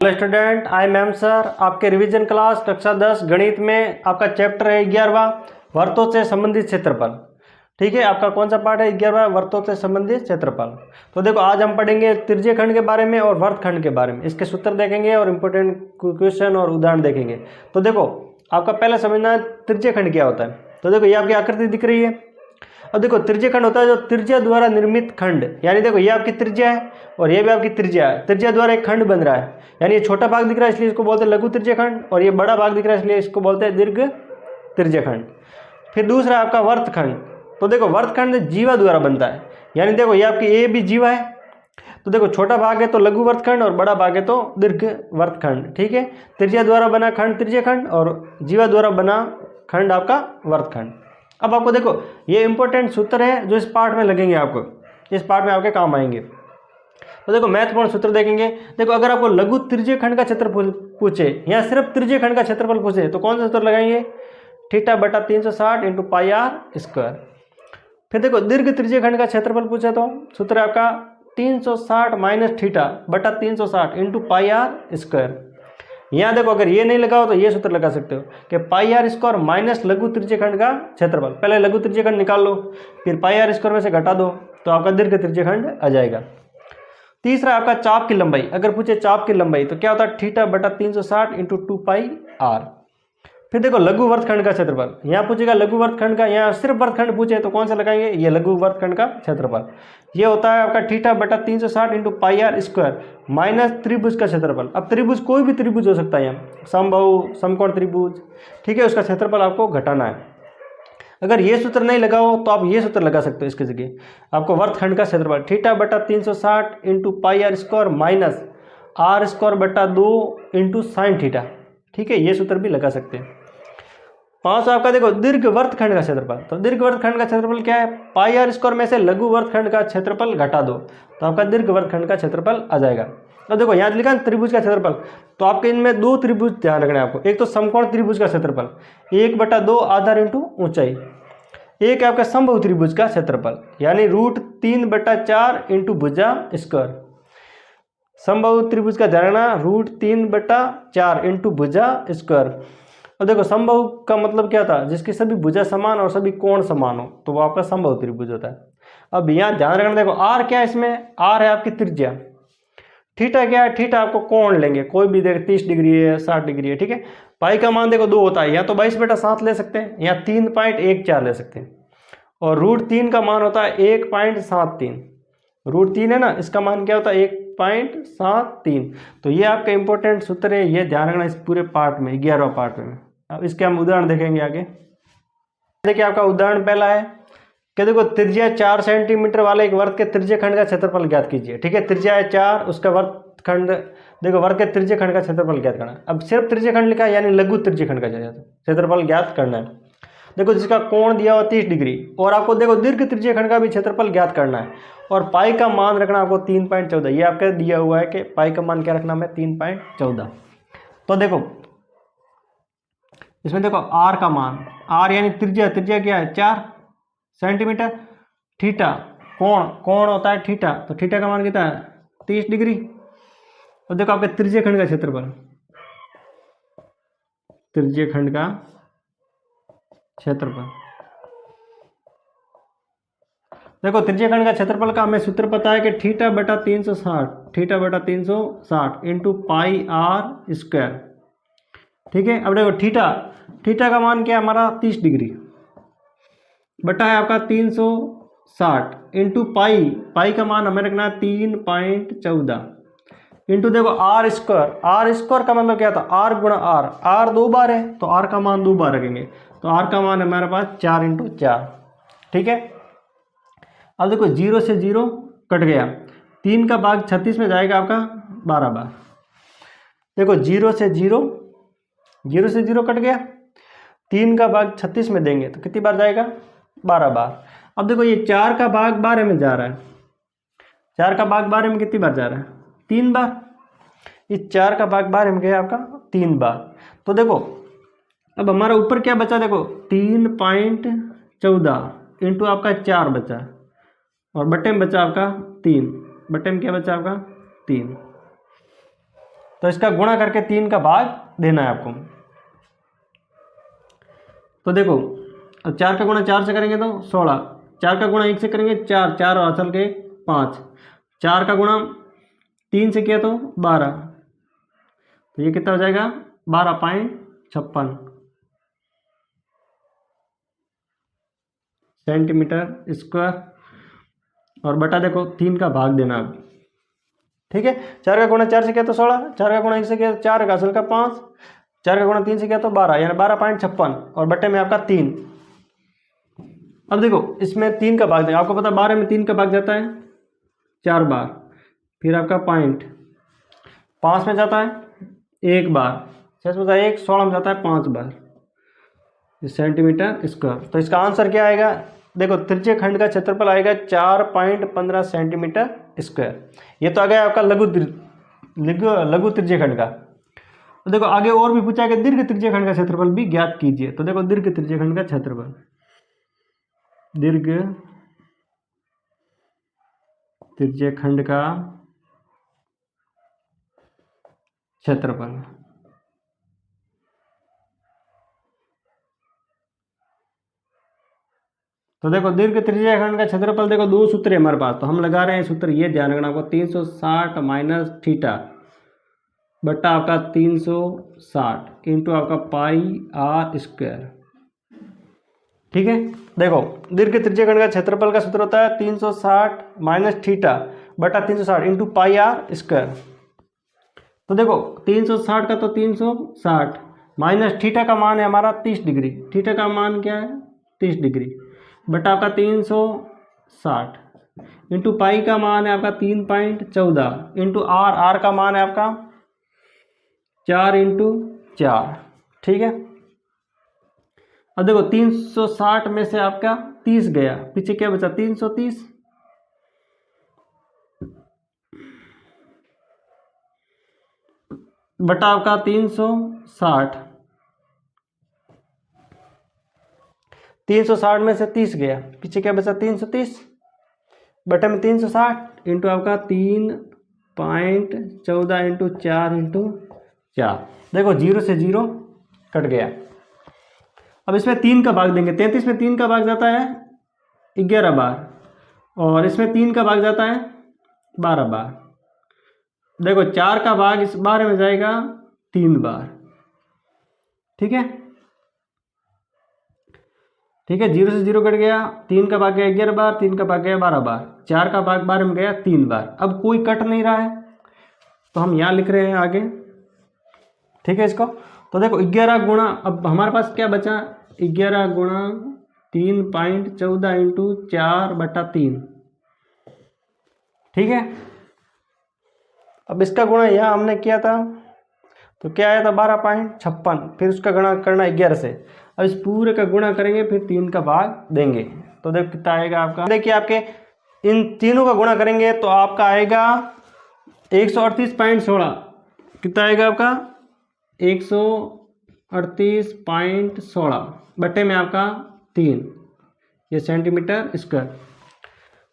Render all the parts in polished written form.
Hello student, I am M sir. आपके revision class कक्षा 10 गणित में आपका चैप्टर है 11वां, वृत्तों से संबंधित क्षेत्रफल। ठीक है, आपका कौन सा पार्ट है? 11वां, वृत्तों से संबंधित क्षेत्रफल। तो देखो, आज हम पढ़ेंगे त्रिज्यीय खंड के बारे में और वृत्तखंड के बारे में। इसके सूत्र देखेंगे और इंपॉर्टेंट क्वेश्चन और उदाहरण देखेंगे। तो देखो, आपका पहले समझना है त्रिज्यीय खंड क्या होता है। तो देखो, ये आपकी आकृति दिख रही है। अब देखो, त्रिज्यीय खंड होता है जो त्रिज्या द्वारा निर्मित खंड, यानी देखो ये आपकी त्रिज्या है और ये भी आपकी त्रिज्या है। त्रिज्या द्वारा एक खंड बन रहा है, यानी ये छोटा भाग दिख रहा है इसलिए इसको बोलते हैं लघु त्रिज्यीय खंड, और ये बड़ा भाग दिख रहा है इसलिए इसको बोलते हैं दीर्घ त्रिज्यीय खंड। फिर दूसरा आपका वृत्तखंड। तो देखो, वृत्तखंड जीवा द्वारा बनता है, यानी देखो ये आपकी ए भी जीवा है। तो देखो, छोटा भाग है तो लघु वृत्तखंड और बड़ा भाग है तो दीर्घ वृत्तखंड। ठीक है, त्रिज्या द्वारा बना खंड त्रिज्यीय खंड और जीवा द्वारा बना खंड आपका वृत्तखंड। अब आपको देखो, ये इंपॉर्टेंट सूत्र है जो इस पार्ट में लगेंगे, आपको इस पार्ट में आपके काम आएंगे। तो देखो, महत्वपूर्ण सूत्र देखेंगे। देखो, अगर आपको लघु त्रिज्यीय खंड का क्षेत्रफल पूछे या सिर्फ त्रिज्यीय खंड का क्षेत्रफल पूछे तो कौन सा सूत्र लगाएंगे? थीटा बटा 360 इंटू पाई आर स्क्वायर। फिर देखो, दीर्घ त्रिज्यीय खंड का क्षेत्रफल पूछे तो सूत्र है आपका 360 माइनस थीटा बटा 360 इंटू पाई आर स्क्वायर। यहाँ देखो, अगर ये नहीं लगाओ तो ये सूत्र लगा सकते हो कि पाई आर स्क्वायर माइनस लघु त्रिज्यीय खंड का क्षेत्रफल। पहले लघु त्रिज्यीय खंड निकाल लो, फिर पाई आर स्क्वायर में से घटा दो तो आपका दीर्घ त्रिज्यीय खंड आ जाएगा। तीसरा आपका चाप की लंबाई। अगर पूछे चाप की लंबाई तो क्या होता है? थीटा बटा 360 इंटू 2 पाई आर। फिर देखो, लघु वृत्तखंड का क्षेत्रफल। यहाँ पूछेगा लघु वृत्तखंड का, यहाँ सिर्फ वृत्तखंड पूछे तो कौन सा लगाएंगे? ये लघु वृत्तखंड का क्षेत्रफल। ये होता है आपका थीटा बटा 360 into pi r square minus त्रिभुज का क्षेत्रफल। अब त्रिभुज कोई भी त्रिभुज हो सकता है, यहाँ समबाहु, समकोण त्रिभुज। ठीक है, उसका क्षेत्रफल आपको घटाना है। अगर ये सूत्र नहीं लगाओ तो आप ये सूत्र लगा सकते हो इसकी जगह। आपको वृत्तखंड का क्षेत्रफल थीटा बटा 360 into pi r square minus r square बटा 2 इंटू साइन थीटा। ठीक है, ये सूत्र भी लगा सकते हैं। पांचवा आपका देखो, दीर्घ वृत्तखंड का क्षेत्रफल। तो दीर्घ वृत्तखंड का क्षेत्रफल क्या है? पाई आर स्क्वायर में से लघु वृत्तखंड का क्षेत्रफल घटा दो तो आपका दीर्घ वृत्तखंड का क्षेत्रफल आ जाएगा। अब देखो, यहाँ लिखा है त्रिभुज का क्षेत्रफल, तो आपके इनमें दो त्रिभुज ध्यान रखना है आपको। एक तो समकोण त्रिभुज का क्षेत्रफल 1/2 आधार इंटू ऊंचाई। एक आपका समबाहु त्रिभुज का क्षेत्रफल, यानी √3/4 इंटू भुजा स्क्वायर। समबाहु त्रिभुज का ध्यान रखना, √3/4 इंटू भुजा स्क्वायर। और देखो, समबाहु का मतलब क्या था? जिसकी सभी भुजा समान और सभी कोण समान हो तो वो आपका समबाहु त्रिभुज होता है। अब यहाँ ध्यान रखना, देखो आर क्या है इसमें? आर है आपकी त्रिज्या। थीटा क्या है? थीटा आपको कोण लेंगे, कोई भी देख 30 डिग्री है, 60 डिग्री है। ठीक है, पाई का मान देखो 2 होता है, या तो 22/7 ले सकते हैं या 3.14 ले सकते हैं। और √3 का मान होता है 1.73। √3 है ना, इसका मान क्या होता है? 1.73। तो ये आपका इंपॉर्टेंट सूत्र है, ये ध्यान रखना इस पूरे पार्ट में, 11वां पार्ट में। अब इसके हम उदाहरण देखेंगे आगे। देखिए, आपका उदाहरण पहला है कि देखो, त्रिज्या 4 सेंटीमीटर वाले एक वृत्त के त्रिज्यीय खंड का क्षेत्रफल ज्ञात कीजिए। ठीक है, त्रिज्या है 4, उसका वृत्तखंड देखो, वृत्त के त्रिज्यीय खंड का क्षेत्रफल ज्ञात करना है। अब सिर्फ त्रिज्यीय खंड लिखा है, यानी लघु त्रिज्यीय खंड का क्षेत्रफल ज्ञात करना है। देखो, जिसका कोण दिया हुआ 30 डिग्री, और आपको देखो दीर्घ त्रिज्यीय खंड का भी क्षेत्रफल ज्ञात करना है। और पाई का मान रखना आपको 3.14। ये आपका दिया हुआ है कि पाई का मान क्या रखना है? 3.14। तो देखो, इसमें देखो आर का मान, आर यानी त्रिज्या, त्रिज्या क्या है? 4 सेंटीमीटर। थीटा कोण, कोण होता है थीटा, तो थीटा का मान कितना है? 30 डिग्री। और देखो आपके त्रिज्यीय खंड का क्षेत्रफल, त्रिज्यीय खंड का क्षेत्रफल। देखो, त्रिज्यीय खंड का क्षेत्रफल का हमें सूत्र पता है कि थीटा बटा 360 इंटू पाई आर स्क्वायर। ठीक है, अब देखो थीटा का मान क्या है हमारा? 30 डिग्री बटा है आपका 360 इंटू पाई का मान हमें रखना है 3.14 इंटू देखो आर स्क्वायर का मतलब क्या था? आर गुणा आर 2 बार है तो आर का मान 2 बार रखेंगे, तो आर का मान हमारे पास 4 इंटू 4। ठीक है, अब देखो 0 से 0 कट गया, 3 का भाग 36 में जाएगा आपका 12 बार। देखो 0 से 0 कट गया, 3 का भाग 36 में देंगे तो कितनी बार जाएगा? 12 बार। अब देखो, ये 4 का भाग 12 में जा रहा है, 4 का भाग 12 में कितनी बार जा रहा है? 3 बार। इस 4 का भाग 12 में गया आपका 3 बार। तो देखो, अब हमारा ऊपर क्या बचा? देखो 3.14 इंटू आपका 4 बचा, और बटे में बचा आपका 3, बटे में क्या बचा आपका? 3। तो इसका गुणा करके 3 का भाग देना है आपको। तो देखो, अब 4 का गुणा 4 से करेंगे तो 16, 4 का गुणा 1 से करेंगे 4, 4 और असल के 5, 4 का गुणा 3 से किया तो 12, तो ये कितना हो जाएगा 12.56 सेंटीमीटर स्क्वायर, और बटा देखो 3 का भाग देना अब। ठीक है, 4 का गुणा 4 से किया तो 16, 4 का गुणा 1 से किया तो 4 का असल का 5, 4 का गुणा 3 से किया तो 12, यानी 12.56 और बटे में आपका 3। अब देखो इसमें 3 का भाग देंगे, आपको पता 12 में 3 का भाग जाता है 4 बार, फिर आपका पॉइंट 5 में जाता है 1 बार, 6 में जाता है 1, 16 में जाता है 5 बार सेंटीमीटर स्क्वायर। तो इसका आंसर क्या आएगा, देखो त्रिज्य खंड का क्षेत्रफल आएगा 4.15 सेंटीमीटर स्क्वायर। ये तो आ गया आपका लघु त्रिज्य खंड का। तो देखो आगे और भी पूछा है, दीर्घ त्रिज्य खंड का क्षेत्रफल भी ज्ञात कीजिए। तो देखो दीर्घ त्रिज्य खंड का क्षेत्रफल, दीर्घ त्रिज्य खंड का क्षेत्रफल, तो देखो दीर्घ त्रिज्य खंड का क्षेत्रफल, देखो दो सूत्र है हमारे पास, तो हम लगा रहे हैं सूत्र, ये ध्यान रखना आपको, 360 माइनस थीटा बट्टा आपका 360 इंटू आपका पाई आर स्क्वायर। ठीक है, देखो दीर्घ त्रिज्य खंड का क्षेत्रफल का सूत्र होता है 360 माइनस थीटा बटा 360 इंटू पाई आर स्क्वायर। तो देखो 360 का तो 360 माइनस थीटा का मान है हमारा 30 डिग्री, थीटा का मान क्या है 30 डिग्री, बटा आपका 360 इंटू पाई का मान है आपका 3.14 इंटू आर, आर का मान है आपका 4 इंटू 4। ठीक है, अब देखो 360 में से आपका 30 गया, पीछे क्या बचा 330, बटा आपका 360, 360 में से 30 गया, पीछे क्या बचा 330, बटे में 360 इंटू आपका 3.14 इंटू 4 इंटू 4। देखो 0 से 0 कट गया। अब इसमें 3 का भाग देंगे, 33 में 3 का भाग जाता है 11 बार, और इसमें 3 का भाग जाता है 12 बार। देखो 4 का भाग इस बार में जाएगा 3 बार। ठीक है, ठीक है, 0 से 0 कट गया, 3 का भाग गया 11 बार, 3 का भाग गया 12 बार, 4 का भाग 12 में गया 3 बार। अब कोई कट नहीं रहा है तो हम यहाँ लिख रहे हैं आगे। ठीक है, इसको तो देखो 11 गुणा, अब हमारे पास क्या बचा 11 गुणा 3.14 इंटू 4 बटा 3। ठीक है, अब इसका गुणा यहाँ हमने किया था तो क्या आया था 12.56, फिर उसका गुणा करना 11 से, अब इस पूरे का गुणा करेंगे फिर 3 का भाग देंगे, तो देखो कितना आएगा आपका। देखिए आपके इन तीनों का गुणा करेंगे तो आपका आएगा 138.16, कितना आएगा आपका 138.16 बटे में आपका 3, ये सेंटीमीटर स्क्वायर।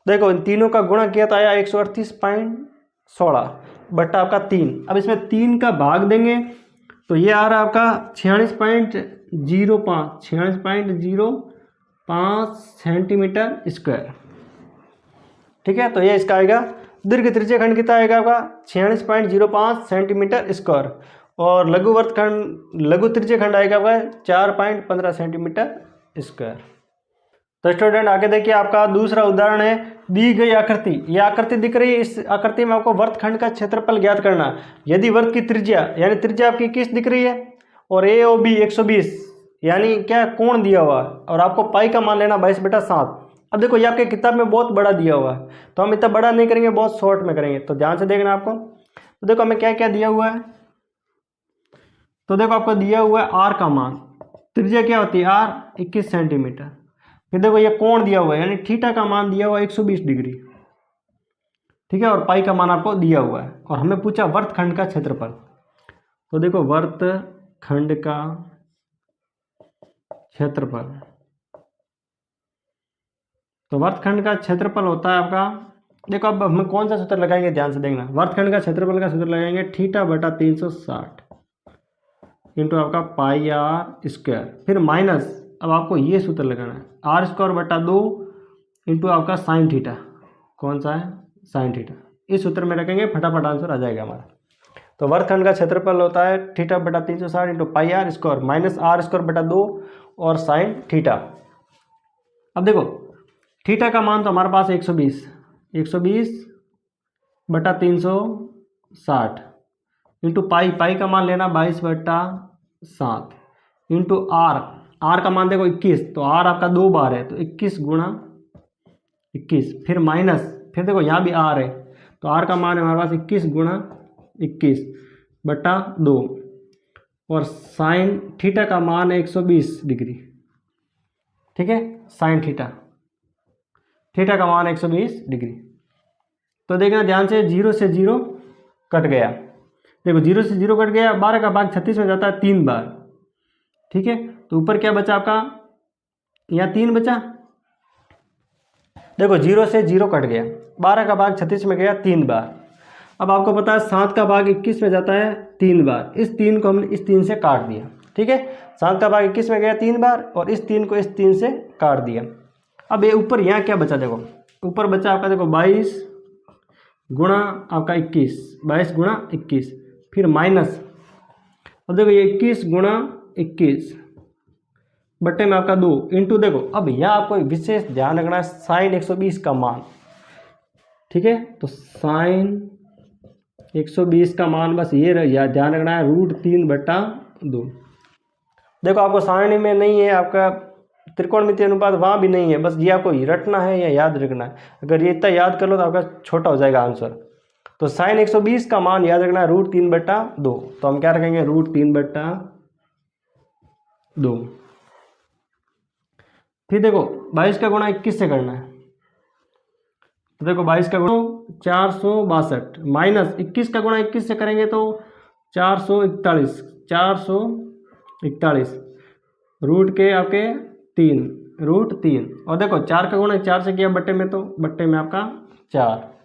देखो इन तीनों का गुणा किया तो आया 138.16 बट्टा आपका 3। अब इसमें 3 का भाग देंगे तो ये आ रहा है आपका 46.05 सेंटीमीटर स्क्वायर। ठीक है, तो ये इसका आएगा दीर्घ त्रिज्य खंड कितना आएगा आपका 46.05 सेंटीमीटर स्क्वायर, और लघु त्रिज्य खंड आएगा आपका 4.15 सेंटीमीटर स्क्वायर। तो स्टूडेंट आगे देखिए आपका दूसरा उदाहरण है, दी गई आकृति, यह आकृति दिख रही है, इस आकृति में आपको वृत्तखंड का क्षेत्रफल ज्ञात करना। यदि वृत्त की त्रिज्या यानी त्रिज्या आपकी किस दिख रही है, और ए ओ बी 120 यानी क्या कोण दिया हुआ है, और आपको पाई का मान लेना 22/7। अब देखो ये आपके किताब में बहुत बड़ा दिया हुआ है, तो हम इतना बड़ा नहीं करेंगे, बहुत शॉर्ट में करेंगे, तो ध्यान से देखना आपको। तो देखो हमें क्या क्या दिया हुआ है, तो देखो आपको दिया हुआ है आर का मान, त्रिज्या क्या होती है आर 21 सेंटीमीटर, फिर देखो ये कोण दिया हुआ है यानी थीटा का मान दिया हुआ है 120 डिग्री। ठीक है, और पाई का मान आपको दिया हुआ है, और हमें पूछा वृत्तखंड का क्षेत्रफल। तो देखो वृत्तखंड का क्षेत्रफल, तो वृत्तखंड का क्षेत्रफल होता है आपका देखो अब हम कौन सा सूत्र लगाएंगे, ध्यान से देखना। वर्तखंड का क्षेत्रफल का सूत्र लगाएंगे थीटा बटा 360 इंटू आपका पाई आर स्क्वायर, फिर माइनस, अब आपको ये सूत्र लगाना है आर स्क्वायर बटा 2 इंटू आपका साइन थीटा, कौन सा है, साइन थीटा। इस सूत्र में रखेंगे, फटाफट आंसर आ जाएगा हमारा। तो वर्तखंड का क्षेत्रफल होता है थीटा बटा 360 into pi r square minus r square बटा 2 और साइन थीटा। अब देखो थीटा का मान तो हमारे पास 120 बटा 360 इंटू पाई का मान लेना 22 बटा 7 इंटू आर का मान देखो 21, तो आर आपका 2 बार है तो 21 गुणा 21, फिर माइनस, फिर देखो यहाँ भी आर है तो आर का मान है हमारे पास 21 गुणा 21 बटा 2 और साइन थीटा का मान है 120 डिग्री, ठीक है, साइन थीटा का मान 120 डिग्री। तो देखना ध्यान से, 0 से 0 कट गया, देखो 0 से 0 कट गया, 12 का भाग 36 में जाता है 3 बार, ठीक है। तो ऊपर क्या बचा आपका, यहाँ 3 बचा, देखो 0 से 0 कट गया, 12 का भाग 36 में गया 3 बार। अब आपको पता है 7 का भाग 21 में जाता है 3 बार, इस 3 को हमने इस 3 से काट दिया, ठीक है। 7 का भाग 21 में गया 3 बार और इस 3 को इस 3 से काट दिया। अब ये ऊपर यहाँ क्या बचा, देखो ऊपर बचा आपका देखो 22 गुणा आपका 22 गुणा 21, फिर माइनस, अब देखो ये 21 गुणा 21 बट्टे में आपका 2 इंटू, देखो अब यहाँ आपको विशेष ध्यान रखना है साइन 120 का मान, ठीक है। तो साइन 120 का मान बस ये ध्यान रखना है √3 बटा 2। देखो आपको सारणी में नहीं है, आपका त्रिकोणमितीय अनुपात वहाँ भी नहीं है, बस ये आपको रटना है या याद रखना है। अगर ये इतना याद कर लो तो आपका छोटा हो जाएगा आंसर। तो साइन 120 का मान याद रखना है √3 बटा 2, तो हम क्या रखेंगे √3 बटा 2। फिर देखो 22 का गुणा 21 से करना है, तो देखो 22 का गुणा 462 माइनस 21 का गुणा 21 से करेंगे तो 441 रूट के आपके 3 √3, और देखो 4 का गुणा 4 से किया बट्टे में, तो बट्टे में आपका 4।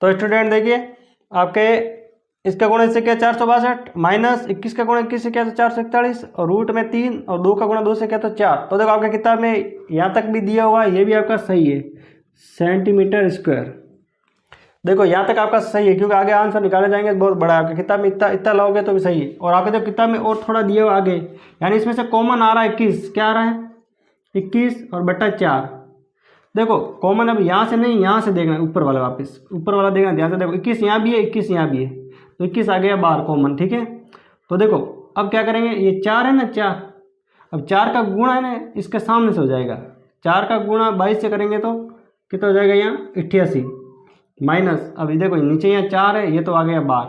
तो स्टूडेंट देखिए आपके इसका गुणा इससे क्या 462 माइनस 21 का गुणा 21 से क्या तो 441 और रूट में 3 और 2 का गुणा 2 से क्या तो 4। तो देखो आपके किताब में यहाँ तक भी दिया हुआ है, ये भी आपका सही है सेंटीमीटर स्क्वायर। देखो यहाँ तक आपका सही है क्योंकि आगे आंसर निकाले जाएंगे बहुत बड़ा है, आपकी किताब में इतना लाओगे तो भी सही है। और आपके जो किताब में और थोड़ा दिया हुआ आगे, यानी इसमें से कॉमन आ रहा है 21, क्या आ रहा है 21 और बटा 4। देखो कॉमन अब यहाँ से नहीं, यहाँ से देखना, ऊपर वाला वापस ऊपर वाला देखना ध्यान से। देखो 21 यहाँ भी है 21 यहाँ भी है, तो 21 आ गया बाहर कॉमन, ठीक है। तो देखो अब क्या करेंगे, ये 4 है ना 4, अब 4 का गुणा है ना इसके सामने से हो जाएगा, 4 का गुणा 22 से करेंगे तो कितना हो जाएगा यहाँ 88 माइनस, अब देखो नीचे यहाँ 4 है, ये तो आ गया बाहर।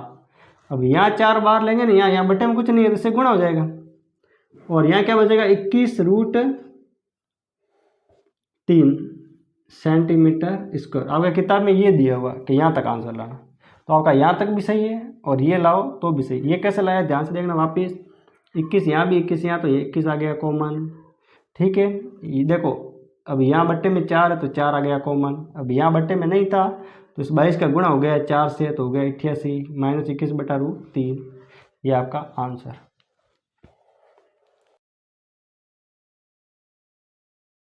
अब यहाँ 4 बाहर लेंगे ना, यहाँ बटे में कुछ नहीं है तो इससे गुणा हो जाएगा, और यहाँ क्या बचेगा 21 √3 सेंटीमीटर स्क्वायर। आपका किताब में ये दिया हुआ कि यहाँ तक आंसर लाना, तो आपका यहाँ तक भी सही है और ये लाओ तो भी सही। ये कैसे लाया ध्यान से देखना वापस, 21 यहाँ भी 21 यहाँ, तो ये 21 आ गया कॉमन, ठीक है। ये देखो अब यहाँ बट्टे में 4 है तो 4 आ गया कॉमन, अब यहाँ बट्टे में नहीं था तो इस 22 का गुणा हो गया 4 से तो हो गया 88 माइनस 21 बटा √3, ये आपका आंसर।